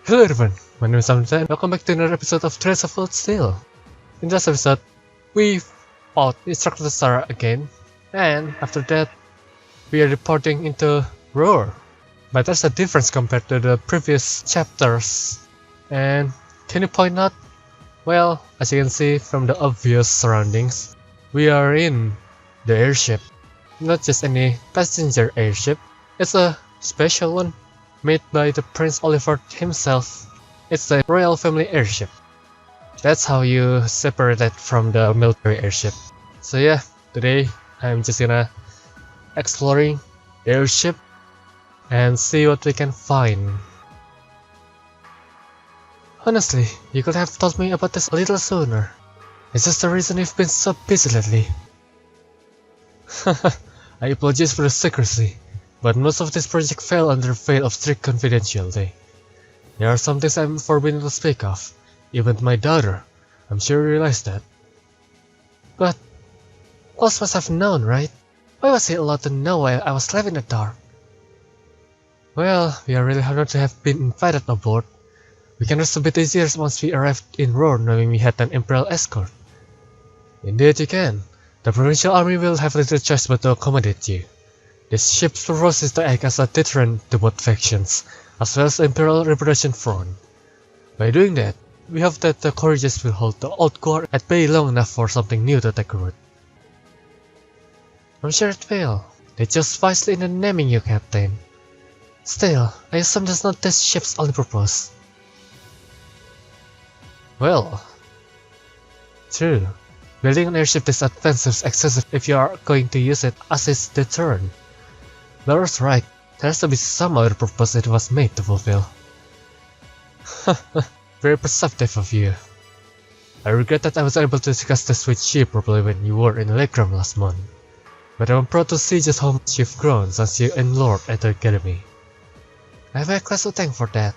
Hello everyone, my name is Samantha and welcome back to another episode of Trails of Old Steel. In this episode, we fought Instructor Sarah again, and after that, we are reporting into Roer. But there's a difference compared to the previous chapters. And can you point out? Well, as you can see from the obvious surroundings, we are in the airship. Not just any passenger airship, it's a special one. Made by the Prince Oliver himself. It's the royal family airship. That's how you separate it from the military airship. So yeah, today I'm just gonna exploring the airship and see what we can find. Honestly, you could have told me about this a little sooner. Is this the reason you've been so busy lately? I apologize for the secrecy. But most of this project fell under the veil of strict confidentiality. There are some things I'm forbidden to speak of, even to my daughter. I'm sure you realize that. But Klaus must have known, right? Why was he allowed to know while I was left in the dark? Well, we are really honored to have been invited aboard. We can rest a bit easier once we arrived in Roer knowing we had an Imperial escort. Indeed you can. The provincial army will have little choice but to accommodate you. This ship's purpose is to act as a deterrent to both factions, as well as the Imperial Reproduction Front. By doing that, we hope that the courageous will hold the old guard at bay long enough for something new to take root. I'm sure it will. They chose wisely in naming you captain. Still, I assume that's not this ship's only purpose. Well, true. Building an airship this advanced is excessive if you are going to use it as its deterrent. Laura's right, there has to be some other purpose it was made to fulfill. Very perceptive of you. I regret that I was able to discuss this with you properly when you were in Legram last month. But I'm proud to see just how much you've grown since you enrolled at the academy. I have my class to thank for that.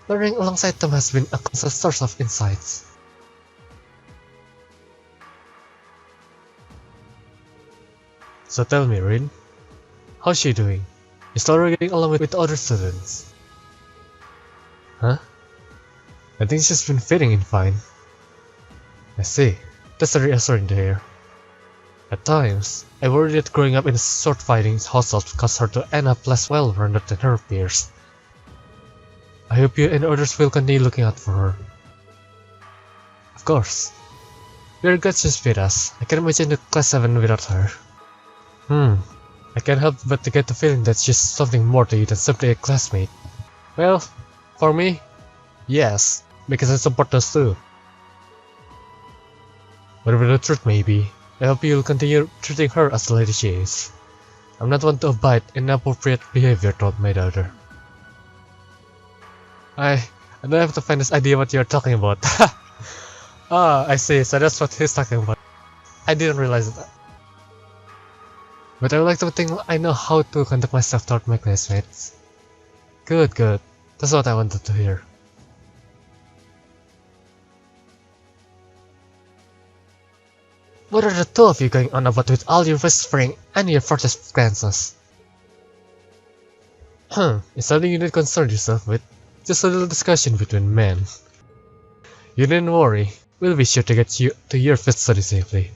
Learning alongside them has been a constant source of insights. So tell me, Rin, how's she doing? Is Laura getting along with the other students? Huh? I think she's been fitting in fine. I see. That's reassuring to hear. At times, I worry that growing up in a sword-fighting household caused her to end up less well-rounded than her peers. I hope you and others will continue looking out for her. Of course. We are glad she's with us. I can imagine the class 7 without her. I can't help but to get the feeling that she's something more to you than simply a classmate. Well, for me, yes, because I support those too. Whatever the truth may be, I hope you'll continue treating her as the lady she is. I'm not one to abide inappropriate behavior toward my daughter. I don't have to find this idea what you're talking about. Ah, I see, so that's what he's talking about. I didn't realize that. But I would like to think I know how to conduct myself toward my classmates. Good. That's what I wanted to hear. What are the two of you going on about with all your whispering and your forced glances? It's something you need to concern yourself with. Just a little discussion between men. You needn't worry. We'll be sure to get you to your fifth study safely.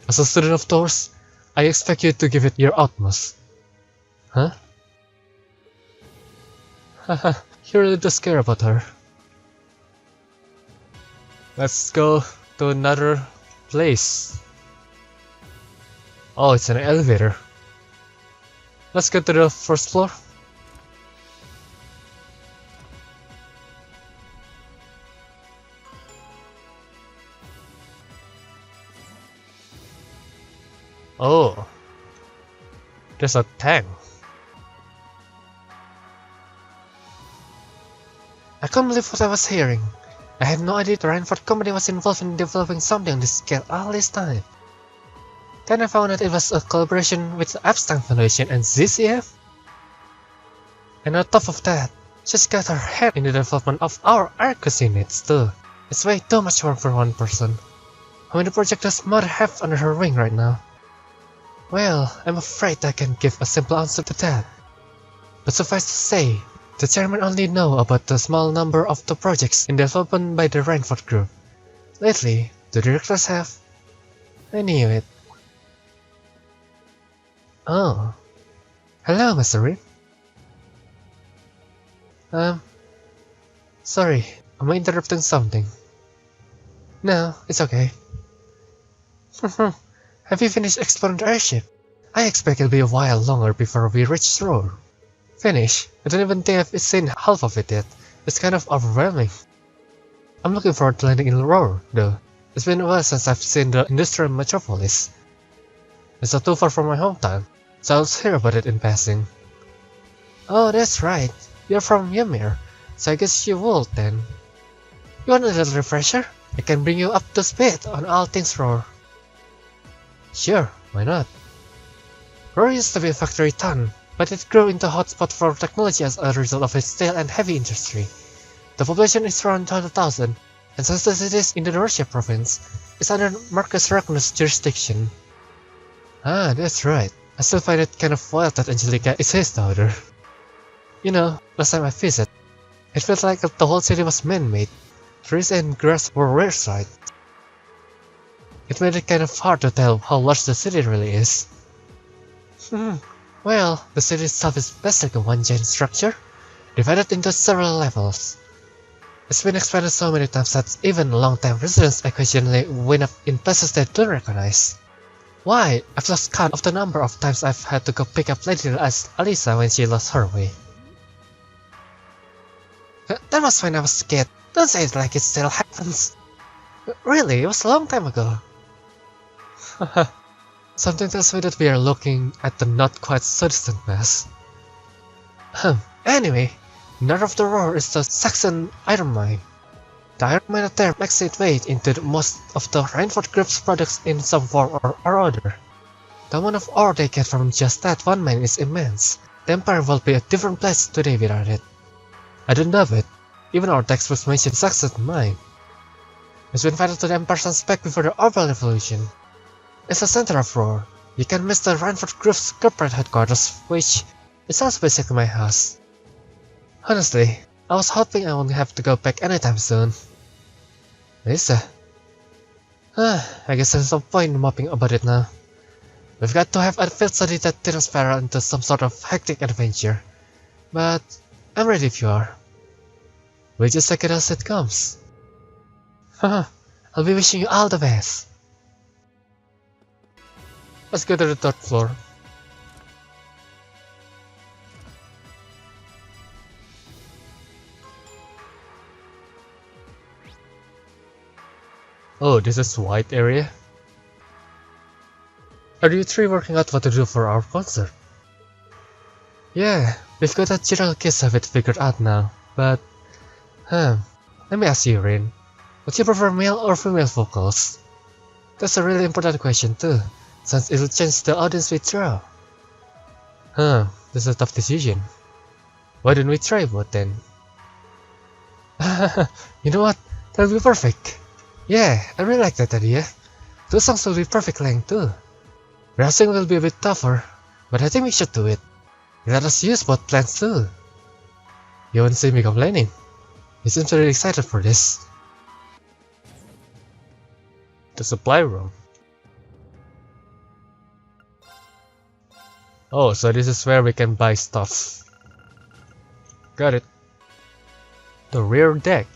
As a student of Taurus, I expect you to give it your utmost. Huh? Haha, you really does care about her. Let's go to another place. Oh, it's an elevator. Let's get to the first floor. Oh, there's a tank. I can't believe what I was hearing. I had no idea the Reinford company was involved in developing something on this scale all this time. Then I found that it was a collaboration with the Epstein Foundation and ZCF. And on top of that, she's got her head in the development of our Arcus units too. It's way too much work for one person. How many projects does Mother have under her wing right now? Well, I'm afraid I can't give a simple answer to that. But suffice to say, The chairman only know about the small number of the projects in development by the Rainford Group. Lately, the directors have... I knew it. Oh. Hello, Mr. Reed. Sorry, am I interrupting something? No, it's okay. Have you finished exploring the airship? I expect it'll be a while longer before we reach Roer. Finish? I don't even think I've seen half of it yet. It's kind of overwhelming. I'm looking forward to landing in Roer, though. It's been a while since I've seen the industrial metropolis. It's not too far from my hometown, so I'll hear about it in passing. Oh, that's right. You're from Ymir, so I guess you would then. You want a little refresher? I can bring you up to speed on all things Roer. Sure, why not? Roer used to be a factory town, but it grew into a hotspot for technology as a result of its steel and heavy industry. The population is around 20,000, and since the city is in the Roer province, it's under Marcus Ragnus' jurisdiction. Ah, that's right. I still find it kind of wild that Angelica is his daughter. You know, last time I visited, it felt like the whole city was man-made. Trees and grass were rareside. It made it kind of hard to tell how large the city really is. Well, the city itself is basically one giant structure, divided into several levels. It's been expanded so many times that even long-time residents occasionally wind up in places they don't recognize. Why, I've lost count of the number of times I've had to go pick up Lady Alisa when she lost her way. That was when I was a kid. Don't say it like it still happens. Really, it was a long time ago. Something tells me that we are looking at the not quite so distant past. Anyway, north of the Roer is the Saxon iron mine. The iron mine there makes its way into most of the Rainford Group's products in some form or other. The amount of ore they get from just that one mine is immense. The Empire will be a different place today without it. I don't know it. Even our textbooks mention Saxon mine. It's been vital to the Empire's spec before the Orbital Revolution. It's the center of Roer. You can miss the Rainford Group's corporate headquarters, which is also basically my house. Honestly, I was hoping I won't have to go back anytime soon. Lisa. I guess there's no point in moping about it now. We've got to have a field study that turns Farrell into some sort of hectic adventure. But I'm ready if you are. We'll just take it as it comes. I'll be wishing you all the best. Let's go to the third floor. Oh, this is white area? Are you three working out what to do for our concert? Yeah, we've got a general gist of it figured out now, but... let me ask you, Rin. Would you prefer male or female vocals? That's a really important question too, since it'll change the audience we draw. That's a tough decision. Why don't we try both then? You know what? That'll be perfect. Yeah, I really like that idea. Those songs will be perfect length too. Rehearsing will be a bit tougher, but I think we should do it. Let us use both plans too. You won't see me complaining. You seem really excited for this. The supply room. Oh, so this is where we can buy stuff. Got it. The rear deck.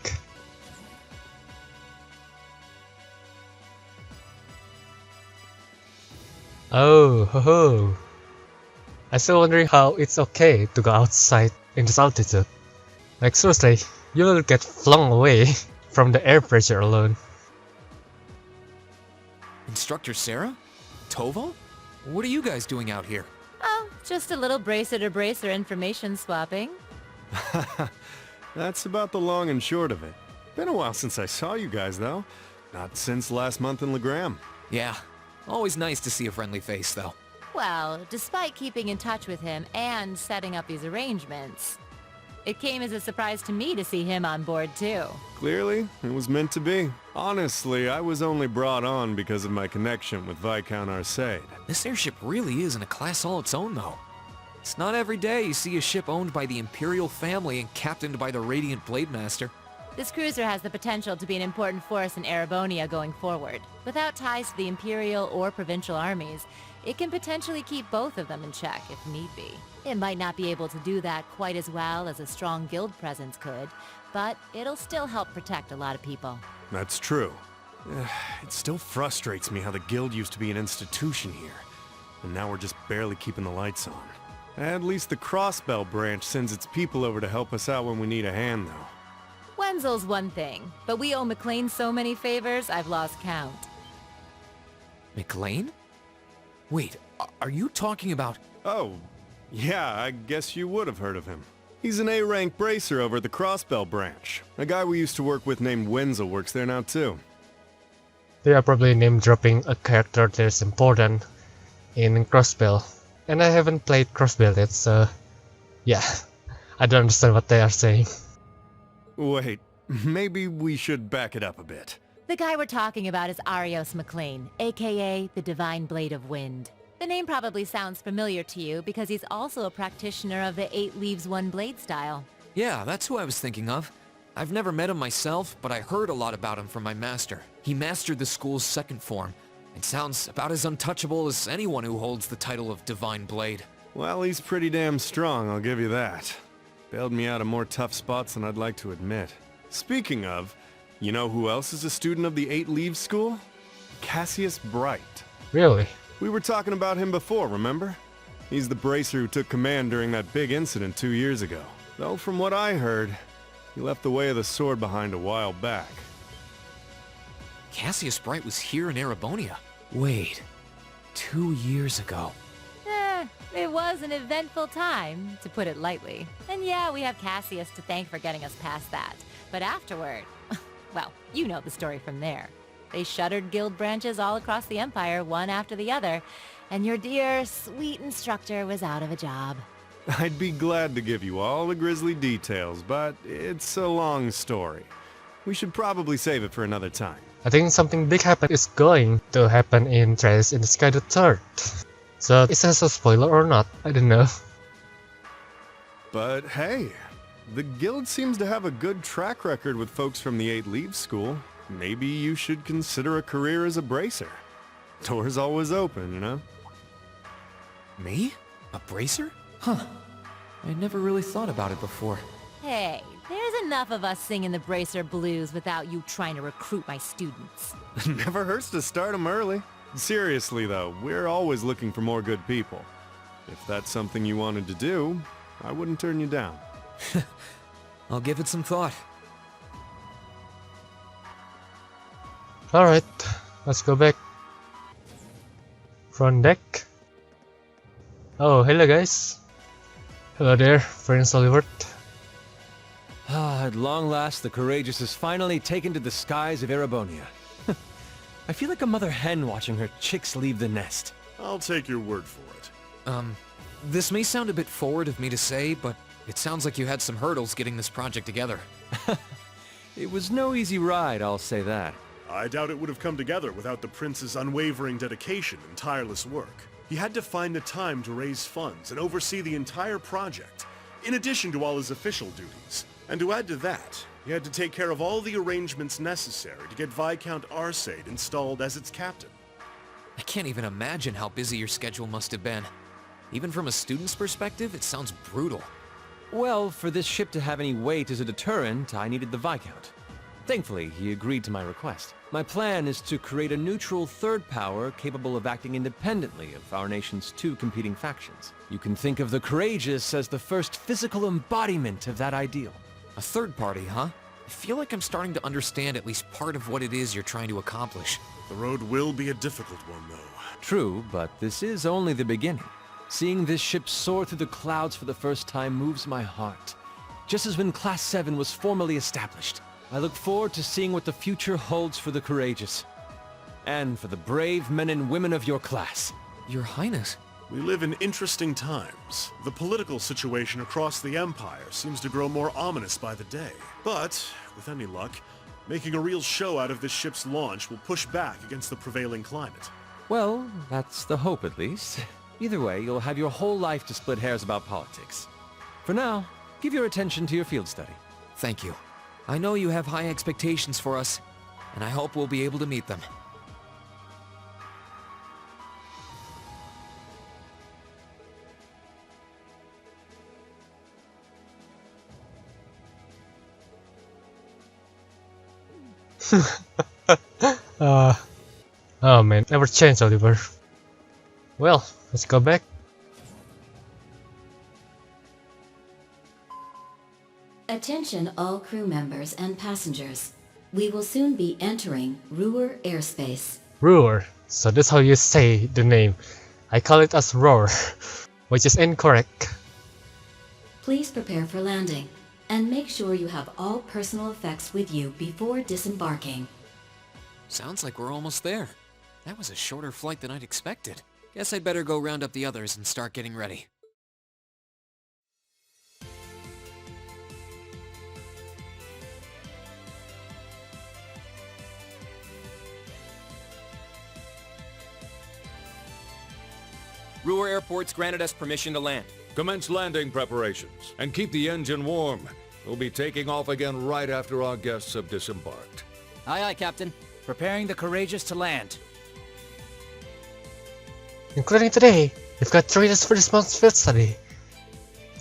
Oh, ho ho. I'm still wondering how it's okay to go outside in this altitude. Like seriously, you will get flung away from the air pressure alone. Instructor Sarah? Tovo? What are you guys doing out here? Oh, just a little bracer-to-bracer information swapping. That's about the long and short of it. Been a while since I saw you guys, though. Not since last month in Legram. Yeah, always nice to see a friendly face, though. Well, despite keeping in touch with him and setting up these arrangements, it came as a surprise to me to see him on board too. Clearly, it was meant to be. Honestly, I was only brought on because of my connection with Viscount Arcade. This airship really is in a class all its own, though. It's not every day you see a ship owned by the Imperial family and captained by the Radiant Blade Master. This cruiser has the potential to be an important force in Erebonia going forward. Without ties to the Imperial or Provincial armies, it can potentially keep both of them in check if need be. It might not be able to do that quite as well as a strong guild presence could, but it'll still help protect a lot of people. That's true. It still frustrates me how the guild used to be an institution here, and now we're just barely keeping the lights on. At least the Crossbell branch sends its people over to help us out when we need a hand, though. Wenzel's one thing, but we owe McLean so many favors I've lost count. McLean? Wait, are you talking about... Oh, yeah, I guess you would have heard of him. He's an A-rank bracer over at the Crossbell branch. A guy we used to work with named Wenzel works there now, too. They are probably name-dropping a character that is important in Crossbell. And I haven't played Crossbell yet, so... yeah, I don't understand what they are saying. Wait, maybe we should back it up a bit. The guy we're talking about is Arios McLean, aka the Divine Blade of Wind. The name probably sounds familiar to you because he's also a practitioner of the 8 Leaves 1 Blade style. Yeah, that's who I was thinking of. I've never met him myself, but I heard a lot about him from my master. He mastered the school's second form, and sounds about as untouchable as anyone who holds the title of Divine Blade. Well, he's pretty damn strong, I'll give you that. Bailed me out of more tough spots than I'd like to admit. Speaking of, you know who else is a student of the 8 Leaves School? Cassius Bright. Really? We were talking about him before, remember? He's the bracer who took command during that big incident 2 years ago. Though from what I heard, he left the way of the sword behind a while back. Cassius Bright was here in Erebonia. Wait, 2 years ago. It was an eventful time, to put it lightly. And yeah, we have Cassius to thank for getting us past that. But afterward, well, you know the story from there. They shuttered guild branches all across the Empire, one after the other, and your dear, sweet instructor was out of a job. I'd be glad to give you all the grisly details, but it's a long story. We should probably save it for another time. I think something big is going to happen in Trails in the Sky the Third. So, is that a spoiler or not? I don't know. But hey, the guild seems to have a good track record with folks from the 8 Leaves School. Maybe you should consider a career as a bracer. Door's always open, you know? Me? A bracer? Huh. I never really thought about it before. Hey, there's enough of us singing the bracer blues without you trying to recruit my students. Never hurts to start them early. Seriously though, we're always looking for more good people. If that's something you wanted to do, I wouldn't turn you down. I'll give it some thought. Alright, let's go back. Front deck. Oh, hello guys. Hello there, Prince Oliver. At long last, the Courageous has finally taken to the skies of Erebonia. I feel like a mother hen watching her chicks leave the nest. I'll take your word for it. This may sound a bit forward of me to say, but it sounds like you had some hurdles getting this project together. It was no easy ride, I'll say that. I doubt it would have come together without the prince's unwavering dedication and tireless work. He had to find the time to raise funds and oversee the entire project, in addition to all his official duties. And to add to that, he had to take care of all the arrangements necessary to get Viscount Arcade installed as its captain. I can't even imagine how busy your schedule must have been. Even from a student's perspective, it sounds brutal. Well, for this ship to have any weight as a deterrent, I needed the Viscount. Thankfully, he agreed to my request. My plan is to create a neutral third power capable of acting independently of our nation's 2 competing factions. You can think of the Courageous as the first physical embodiment of that ideal. A third party, huh? I feel like I'm starting to understand at least part of what it is you're trying to accomplish. The road will be a difficult one, though. True, but this is only the beginning. Seeing this ship soar through the clouds for the first time moves my heart. Just as when Class 7 was formally established, I look forward to seeing what the future holds for the Courageous. And for the brave men and women of your class. Your Highness. We live in interesting times. The political situation across the Empire seems to grow more ominous by the day. But, with any luck, making a real show out of this ship's launch will push back against the prevailing climate. Well, that's the hope at least. Either way, you'll have your whole life to split hairs about politics. For now, give your attention to your field study. Thank you. I know you have high expectations for us, and I hope we'll be able to meet them. Oh man, never change, Oliver. Well, let's go back. Attention all crew members and passengers. We will soon be entering Roer airspace. Roer. So that's how you say the name. I call it as Roer, which is incorrect. Please prepare for landing, and make sure you have all personal effects with you before disembarking. Sounds like we're almost there. That was a shorter flight than I'd expected. Guess I'd better go round up the others and start getting ready. Roer Airport's granted us permission to land. Commence landing preparations, and keep the engine warm. We'll be taking off again right after our guests have disembarked. Aye, aye, Captain. Preparing the Courageous to land. Including today, we've got 3 days for this month's field study.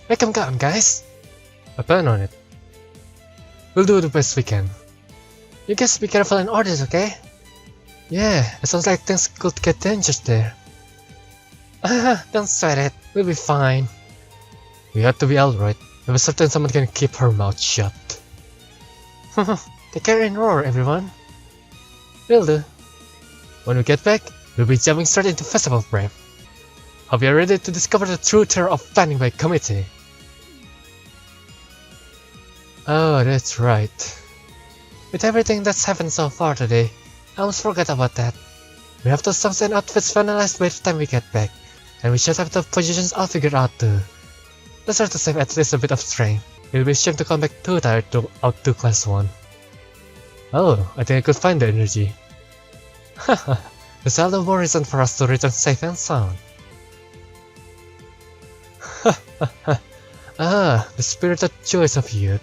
Make 'em count, guys. I plan on it. We'll do the best we can. You guys be careful in orders, okay? Yeah, it sounds like things could get dangerous there. Don't sweat it, we'll be fine. We have to be alright. I'm certain someone can keep her mouth shut. Take care and roar, everyone. Will do. When we get back, we'll be jumping straight into festival prep. Hope you're ready to discover the true terror of planning by committee. Oh, that's right. With everything that's happened so far today, I almost forgot about that. We have the songs and outfits finalized by the time we get back, and we should have the positions all figured out too. Let's try to save at least a bit of strength. It'll be a shame to come back too tired to outdo Class 1. Oh, I think I could find the energy. Haha, there's all the more reason for us to return safe and sound. The spirited choice of youth.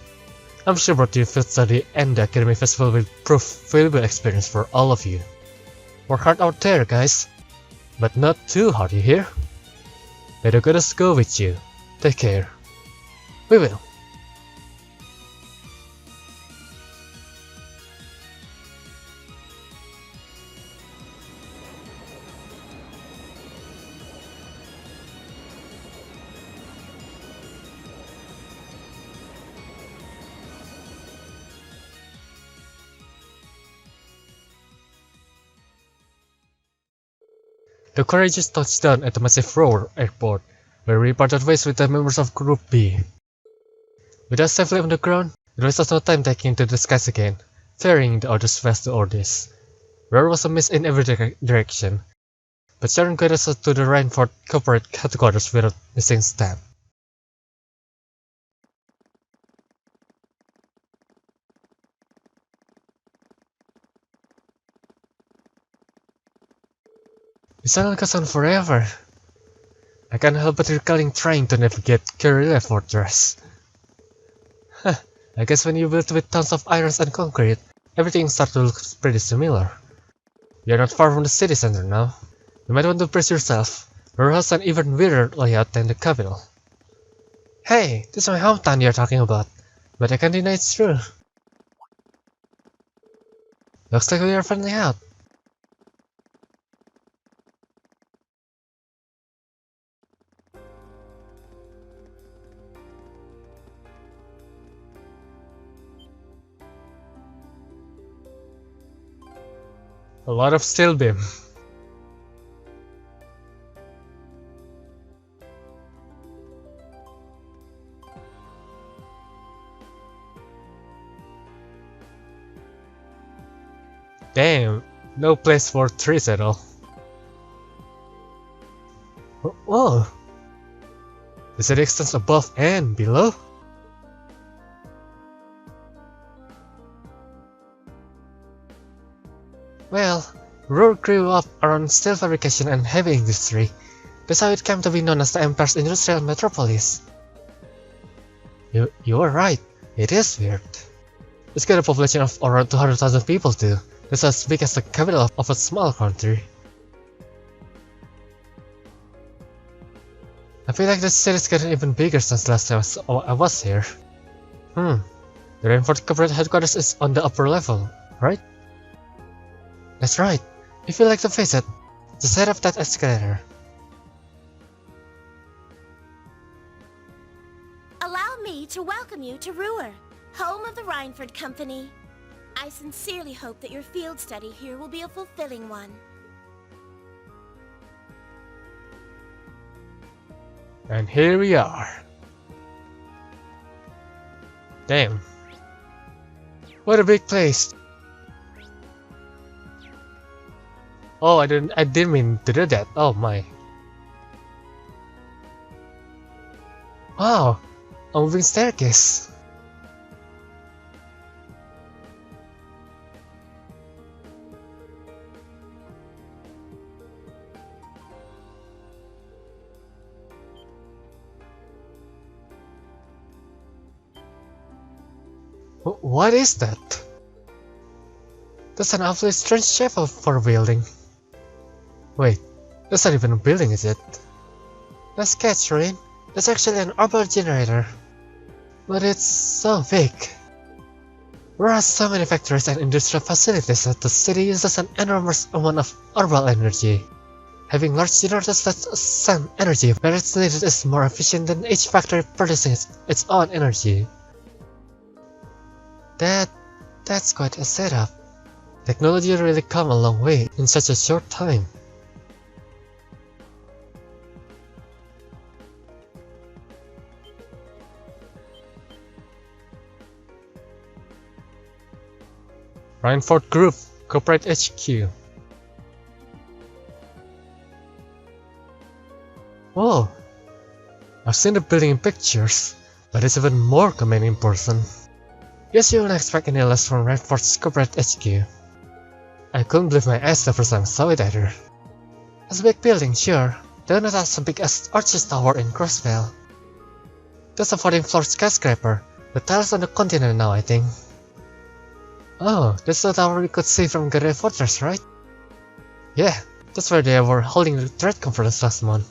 I'm sure both the field study and the academy festival will prove valuable experience for all of you. Work hard out there, guys. But not too hard, you hear? May the goddess go with you. Take care. We will. The Courageous touched down at the massive Roer airport, where we parted ways with the members of Group B. With us safely on the ground, it was just no time taking to the skies again, ferrying the others west to orders. Roer was a miss in every direction, but Sharon guided us to the Rainford corporate headquarters without missing step. The silence goes on forever. I can't help but recalling trying to navigate Guerrilla Fortress. I guess when you build with tons of irons and concrete, everything starts to look pretty similar. We are not far from the city center now. You might want to brace yourself. Roer has an even weirder layout than the capital. Hey, this is my hometown you're talking about, but I can't deny it's true. Looks like we are finally out. A lot of steel beam. Damn, no place for trees at all. Whoa! The city extends above and below? Well, Roer grew up around steel fabrication and heavy industry. That's how it came to be known as the Empire's industrial metropolis. You were right. It is weird. It's got a population of around 200,000 people too. That's as big as the capital of a small country. I feel like the city's getting even bigger since last time I was here. The Rainford corporate headquarters is on the upper level, right? That's right. If you'd like to visit, just head up that escalator. Allow me to welcome you to Roer, home of the Rainford Company. I sincerely hope that your field study here will be a fulfilling one. And here we are. Damn. What a big place. Oh, I didn't mean to do that. Oh my. Wow, a moving staircase. What is that? That's an awfully strange shape for a building. Wait, that's not even a building, is it? That's catch, Rain. That's actually an orbital generator. But it's so big. There are so many factories and industrial facilities that the city uses an enormous amount of orbital energy. Having large generators that send energy where it's needed is more efficient than each factory producing its own energy. That's quite a setup. Technology really come a long way in such a short time. Rainford Group, Corporate HQ. Whoa! I've seen the building in pictures, but it's even more common in person. Guess you wouldn't expect any less from Rainford's Corporate HQ. I couldn't believe my eyes the first time I saw it either. It's a big building, sure, though not as big as Archie's Tower in Crossvale. That's a 14-floor skyscraper, the tallest on the continent now, I think. Oh, that's the tower we could see from Garde Fortress, right? Yeah, that's where they were holding the trade conference last month.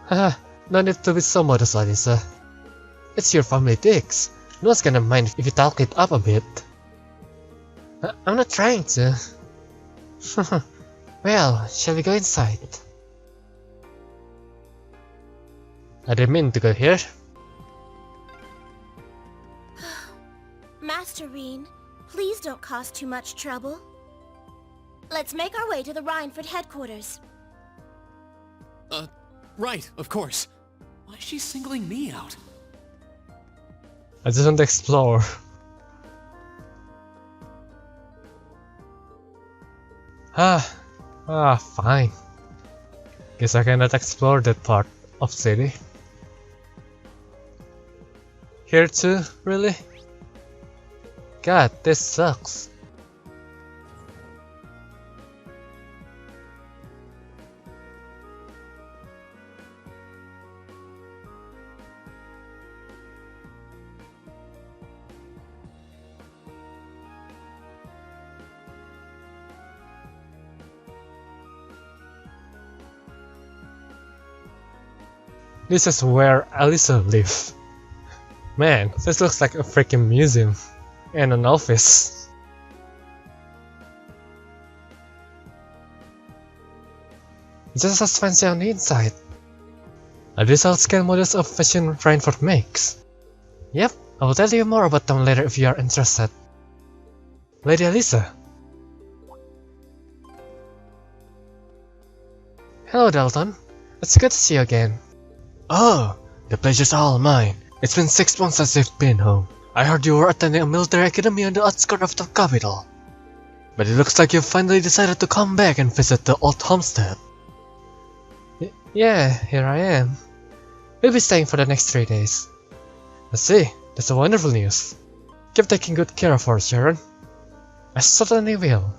Haha, no need to be so modest, Alisa. It's your family digs. No one's gonna mind if you talk it up a bit. I'm not trying to. Well, shall we go inside? I didn't mean to go here. Master Reen, please don't cause too much trouble. Let's make our way to the Rainford headquarters. Right, of course. Why is she singling me out? I just want to explore. Fine. Guess I cannot explore that part of city. Here too, really? God, this sucks. This is where Alisa lives. Man, this looks like a freaking museum and an office. It's just as fancy on the inside. Are these all scale models of fashion Rainford makes? Yep, I will tell you more about them later if you are interested. Lady Alisa. Hello Dalton, it's good to see you again. Oh, the pleasure's all mine. It's been 6 months since you've been home. I heard you were attending a military academy on the outskirts of the capital. But it looks like you've finally decided to come back and visit the old homestead. Yeah, here I am. We'll be staying for the next 3 days. I see, that's a wonderful news. Keep taking good care of her, Sharon. I certainly will.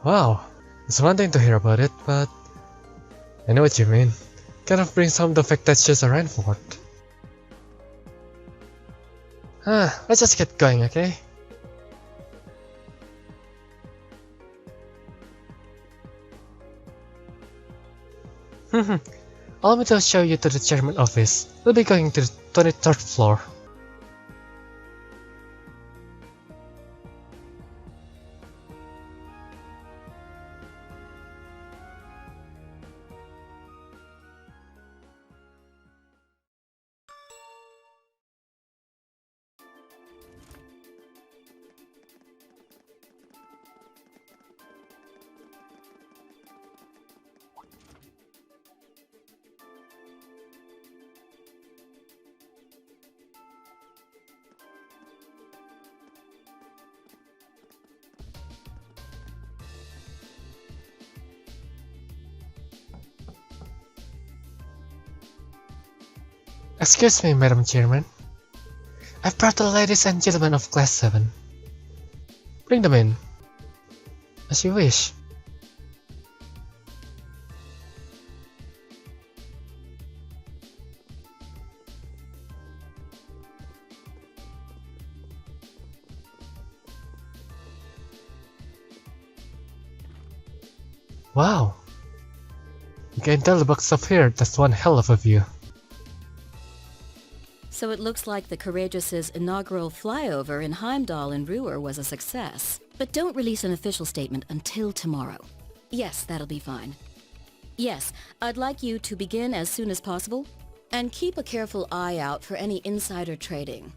Wow, it's one thing to hear about it, but I know what you mean. Kind of brings home the fact that she's a Reinford. Let's just get going, okay? Allow me to show you to the chairman office. We'll be going to the 23rd floor. Excuse me, Madam Chairman. I've brought the ladies and gentlemen of Class 7. Bring them in. As you wish. Wow. You can tell the box up here, that's one hell of a view. So it looks like the Courageous' inaugural flyover in Heimdall and Roer was a success. But don't release an official statement until tomorrow. Yes, that'll be fine. Yes, I'd like you to begin as soon as possible, and keep a careful eye out for any insider trading.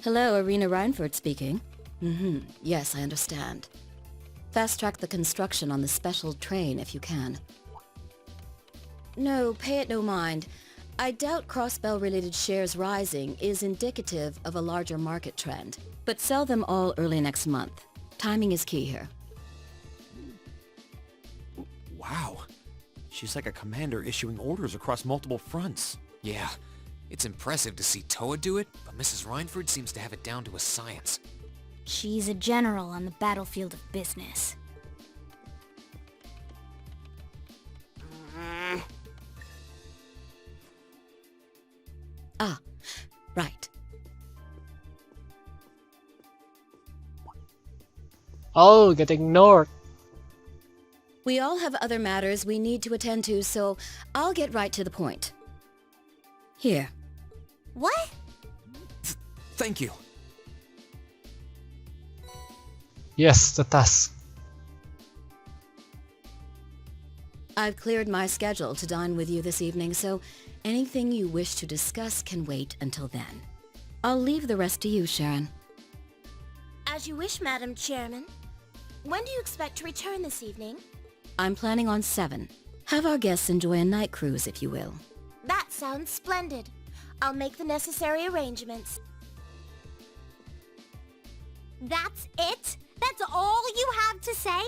Hello, Arena Reinford speaking. Yes, I understand. Fast-track the construction on the special train if you can. No, pay it no mind. I doubt Crossbell-related shares rising is indicative of a larger market trend, but sell them all early next month. Timing is key here. Wow. She's like a commander issuing orders across multiple fronts. Yeah, it's impressive to see Toa do it, but Mrs. Reinford seems to have it down to a science. She's a general on the battlefield of business. Ah, right. Oh, get ignored. We all have other matters we need to attend to, so I'll get right to the point. Here. What? Thank you. Yes, the task. I've cleared my schedule to dine with you this evening, so anything you wish to discuss can wait until then. I'll leave the rest to you, Sharon. As you wish, Madam Chairman. When do you expect to return this evening? I'm planning on 7. Have our guests enjoy a night cruise, if you will. That sounds splendid. I'll make the necessary arrangements. That's it? That's all you have to say?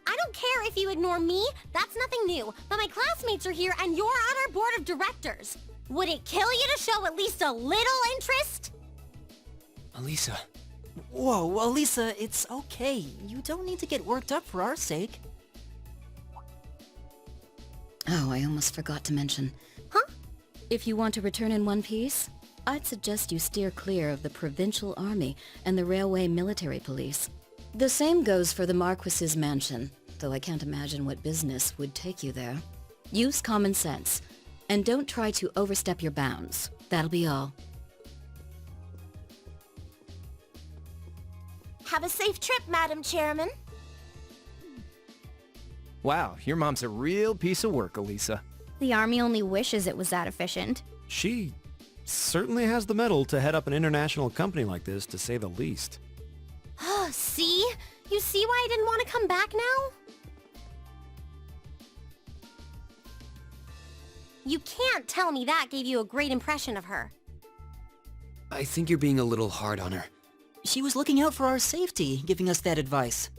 I don't care if you ignore me, that's nothing new, but my classmates are here and you're on our board of directors. Would it kill you to show at least a little interest? Elisa. Whoa, Elisa, it's okay. You don't need to get worked up for our sake. Oh, I almost forgot to mention. Huh? If you want to return in one piece, I'd suggest you steer clear of the Provincial Army and the Railway Military Police. The same goes for the Marquis's mansion, though I can't imagine what business would take you there. Use common sense, and don't try to overstep your bounds. That'll be all. Have a safe trip, Madam Chairman. Wow, your mom's a real piece of work, Elisa. The army only wishes it was that efficient. She certainly has the mettle to head up an international company like this, to say the least. See? You see why I didn't want to come back now? You can't tell me that gave you a great impression of her. I think you're being a little hard on her. She was looking out for our safety, giving us that advice.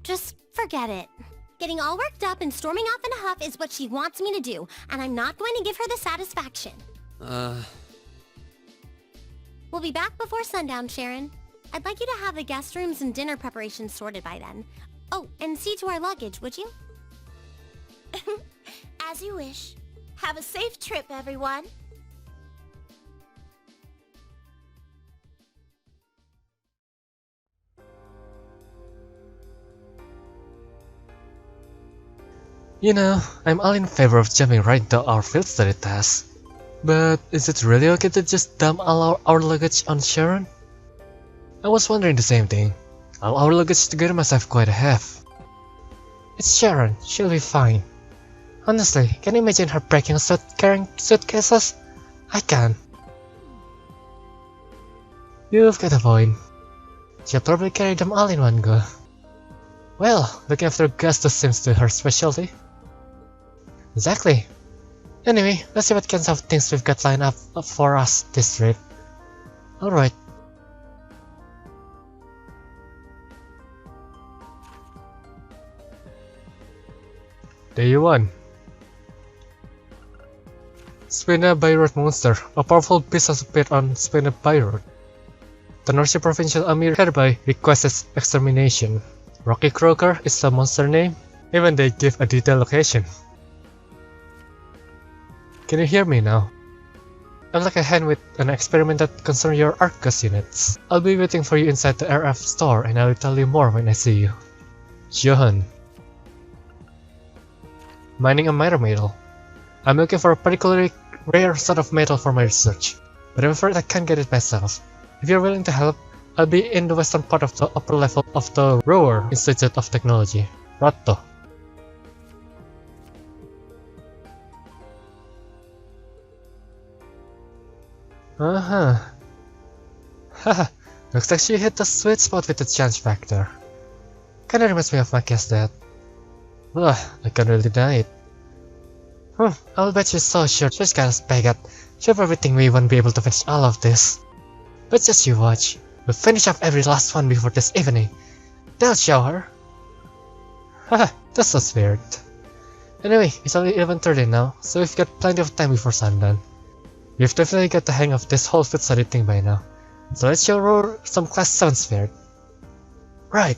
Just forget it. Getting all worked up and storming off in a huff is what she wants me to do, and I'm not going to give her the satisfaction. We'll be back before sundown, Sharon. I'd like you to have the guest rooms and dinner preparations sorted by then. Oh, and see to our luggage, would you? As you wish. Have a safe trip, everyone. You know, I'm all in favor of jumping right into our field study task. But is it really okay to just dump all our luggage on Sharon? I was wondering the same thing. All our luggage together must have quite a heft. It's Sharon, she'll be fine. Honestly, can you imagine her breaking a sweat carrying suitcases? I can. You've got a point. She'll probably carry them all in one go. Well, looking after guests seems to be her specialty. Exactly. Anyway, let's see what kinds of things we've got lined up for us this trip. Alright. Day 1. Spina Bayreuth Monster. A powerful beast has appeared on Spina Bayreuth. The North Provincial Amir hereby requests its extermination. Rocky Croaker is the monster name. Even they give a detailed location. Can you hear me now? I'd like a hand with an experiment that concerns your Arcus units. I'll be waiting for you inside the RF store and I'll tell you more when I see you. Johan. Mining a mirror metal. I'm looking for a particularly rare sort of metal for my research, but I'm afraid I can't get it myself. If you're willing to help, I'll be in the western part of the upper level of the Roer Institute of Technology, Ratto. Haha, looks like she hit the sweet spot with the chance factor. Kinda reminds me of my guess that. Ugh, I can't really deny it. I'll bet she's so sure she's got us pegged. She'll probably think we won't be able to finish all of this. But just you watch. We'll finish off every last one before this evening. They'll show her. Haha, that's so weird. Anyway, it's only 11:30 now, so we've got plenty of time before sundown. We've definitely got the hang of this whole field study thing by now. So let's show Roer some class 7 spirit. Right,